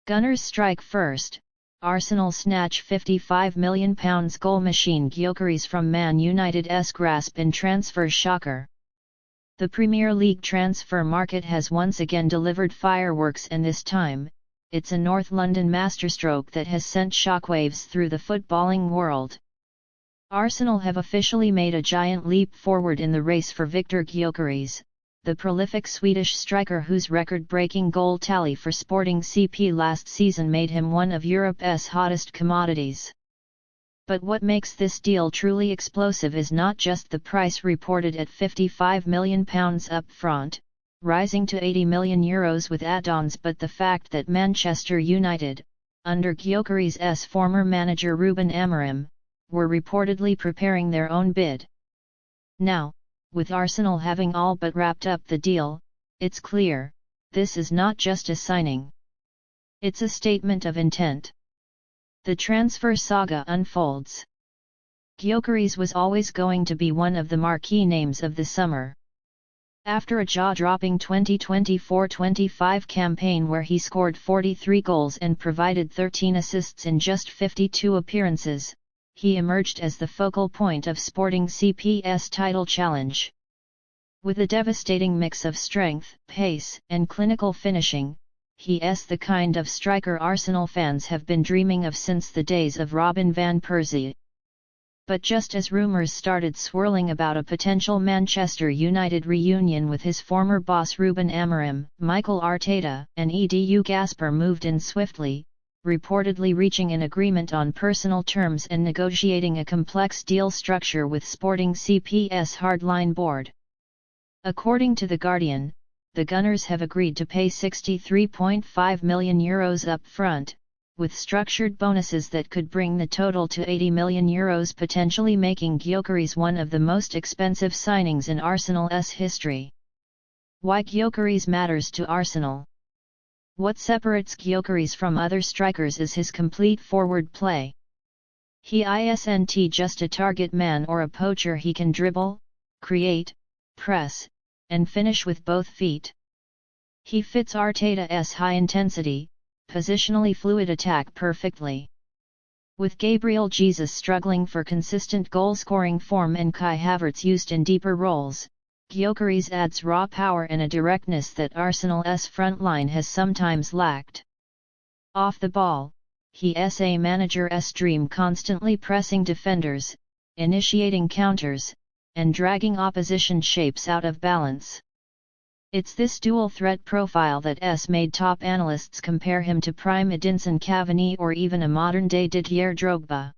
Gunners strike first. Arsenal snatch £55 million goal machine. Gyökeres from Man United's grasp in transfer shocker. The Premier League transfer market has once again delivered fireworks, and this time, it's a North London masterstroke that has sent shockwaves through the footballing world. Arsenal have officially made a giant leap forward in the race for Viktor Gyökeres, the prolific Swedish striker whose record-breaking goal tally for Sporting CP last season made him one of Europe's hottest commodities. But what makes this deal truly explosive is not just the price reported at £55 million up front, rising to €80 million with add-ons, but the fact that Manchester United, under Gyökeres' former manager Ruben Amorim, were reportedly preparing their own bid. Now, with Arsenal having all but wrapped up the deal, it's clear, this is not just a signing. It's a statement of intent. The transfer saga unfolds. Gyökeres was always going to be one of the marquee names of the summer. After a jaw-dropping 2024-25 campaign where he scored 43 goals and provided 13 assists in just 52 appearances, he emerged as the focal point of Sporting CP's title challenge. With a devastating mix of strength, pace, and clinical finishing, he's the kind of striker Arsenal fans have been dreaming of since the days of Robin van Persie. But just as rumours started swirling about a potential Manchester United reunion with his former boss Ruben Amorim, Mikel Arteta and Edu Gasper moved in swiftly, reportedly reaching an agreement on personal terms and negotiating a complex deal structure with Sporting CP's hardline board. According to The Guardian, the Gunners have agreed to pay €63.5 million up front, with structured bonuses that could bring the total to €80 million, potentially making Gyökeres one of the most expensive signings in Arsenal's history. Why Gyökeres matters to Arsenal? What separates Gyökeres from other strikers is his complete forward play. He isn't just a target man or a poacher. He can dribble, create, press, and finish with both feet. He fits Arteta's high-intensity, positionally fluid attack perfectly. With Gabriel Jesus struggling for consistent goal-scoring form and Kai Havertz used in deeper roles, Gyökeres adds raw power and a directness that Arsenal's front line has sometimes lacked. Off the ball, he's a manager's dream, constantly pressing defenders, initiating counters, and dragging opposition shapes out of balance. It's this dual threat profile that's made top analysts compare him to prime Edinson Cavani or even a modern-day Didier Drogba.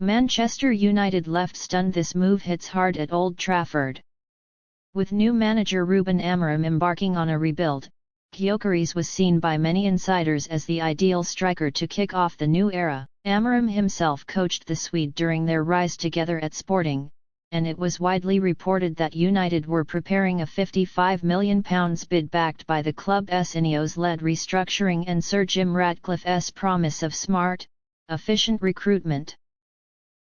Manchester United left stunned. This move hits hard at Old Trafford. With new manager Ruben Amorim embarking on a rebuild, Gyökeres was seen by many insiders as the ideal striker to kick off the new era. Amorim himself coached the Swede during their rise together at Sporting, and it was widely reported that United were preparing a £55 million bid backed by the club's Ineos-led restructuring and Sir Jim Ratcliffe's promise of smart, efficient recruitment.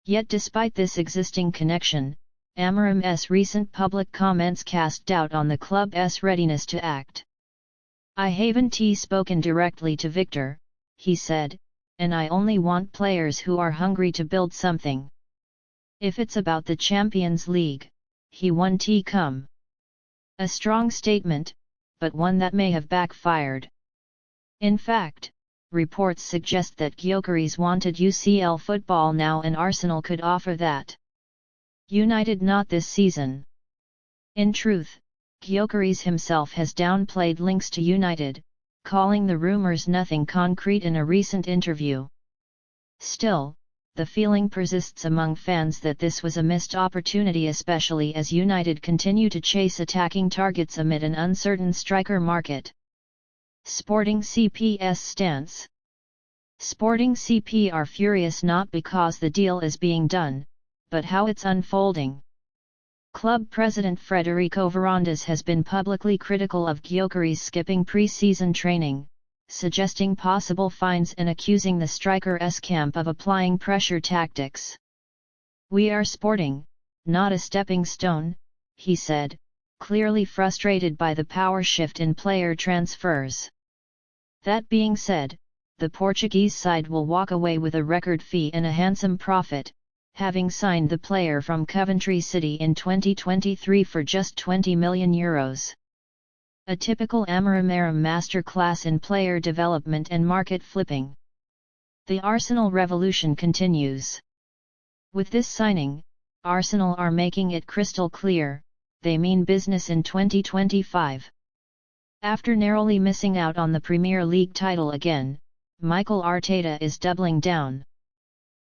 Yet despite this existing connection, Amorim's recent public comments cast doubt on the club's readiness to act. "I haven't spoken directly to Viktor," he said, "and I only want players who are hungry to build something. If it's about the Champions League, he won't come." A strong statement, but one that may have backfired. In fact, reports suggest that Gyökeres wanted UCL football now, and Arsenal could offer that. United not this season. In truth, Gyökeres himself has downplayed links to United, calling the rumours nothing concrete in a recent interview. Still, the feeling persists among fans that this was a missed opportunity, especially as United continue to chase attacking targets amid an uncertain striker market. Sporting CP's stance. Sporting CP are furious not because the deal is being done, but how it's unfolding. Club president Frederico Varandas has been publicly critical of Gyökeres skipping pre-season training, suggesting possible fines and accusing the striker's camp of applying pressure tactics. "We are Sporting, not a stepping stone," he said, clearly frustrated by the power shift in player transfers. That being said, the Portuguese side will walk away with a record fee and a handsome profit, having signed the player from Coventry City in 2023 for just €20 million. A typical Amorim masterclass in player development and market flipping. The Arsenal revolution continues. With this signing, Arsenal are making it crystal clear, they mean business in 2025. After narrowly missing out on the Premier League title again, Mikel Arteta is doubling down.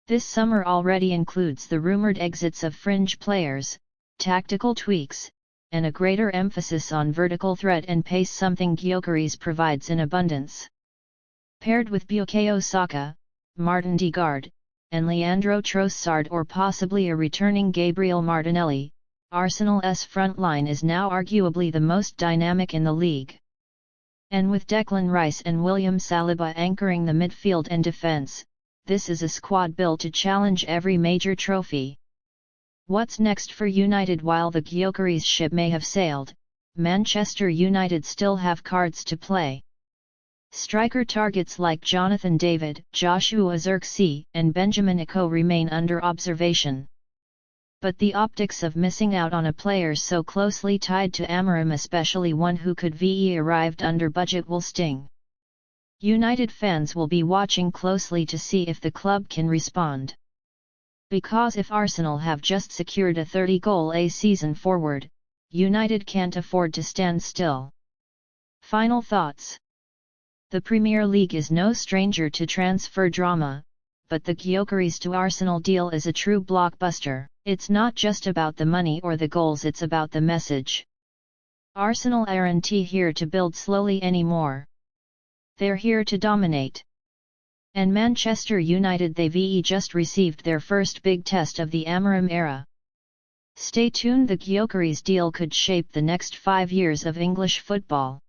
This summer already includes the rumoured exits of fringe players, tactical tweaks, and a greater emphasis on vertical threat and pace, something Gyökeres provides in abundance. Paired with Bukayo Saka, Martin Degaard, and Leandro Trossard, or possibly a returning Gabriel Martinelli, Arsenal's front line is now arguably the most dynamic in the league. And with Declan Rice and William Saliba anchoring the midfield and defence, this is a squad built to challenge every major trophy. What's next for United? While the Gyökeres ship may have sailed, Manchester United still have cards to play. Striker targets like Jonathan David, Joshua Zirkzee, and Benjamin Eko remain under observation. But the optics of missing out on a player so closely tied to Amorim, especially one who could be arrived under budget, will sting. United fans will be watching closely to see if the club can respond. Because if Arsenal have just secured a 30-goal season forward, United can't afford to stand still. Final thoughts. The Premier League is no stranger to transfer drama, but the Gyökeres to Arsenal deal is a true blockbuster. It's not just about the money or the goals, it's about the message. Arsenal aren't here to build slowly anymore. They're here to dominate. And Manchester United, they've just received their first big test of the Amorim era. Stay tuned, the Gyökeres deal could shape the next 5 years of English football.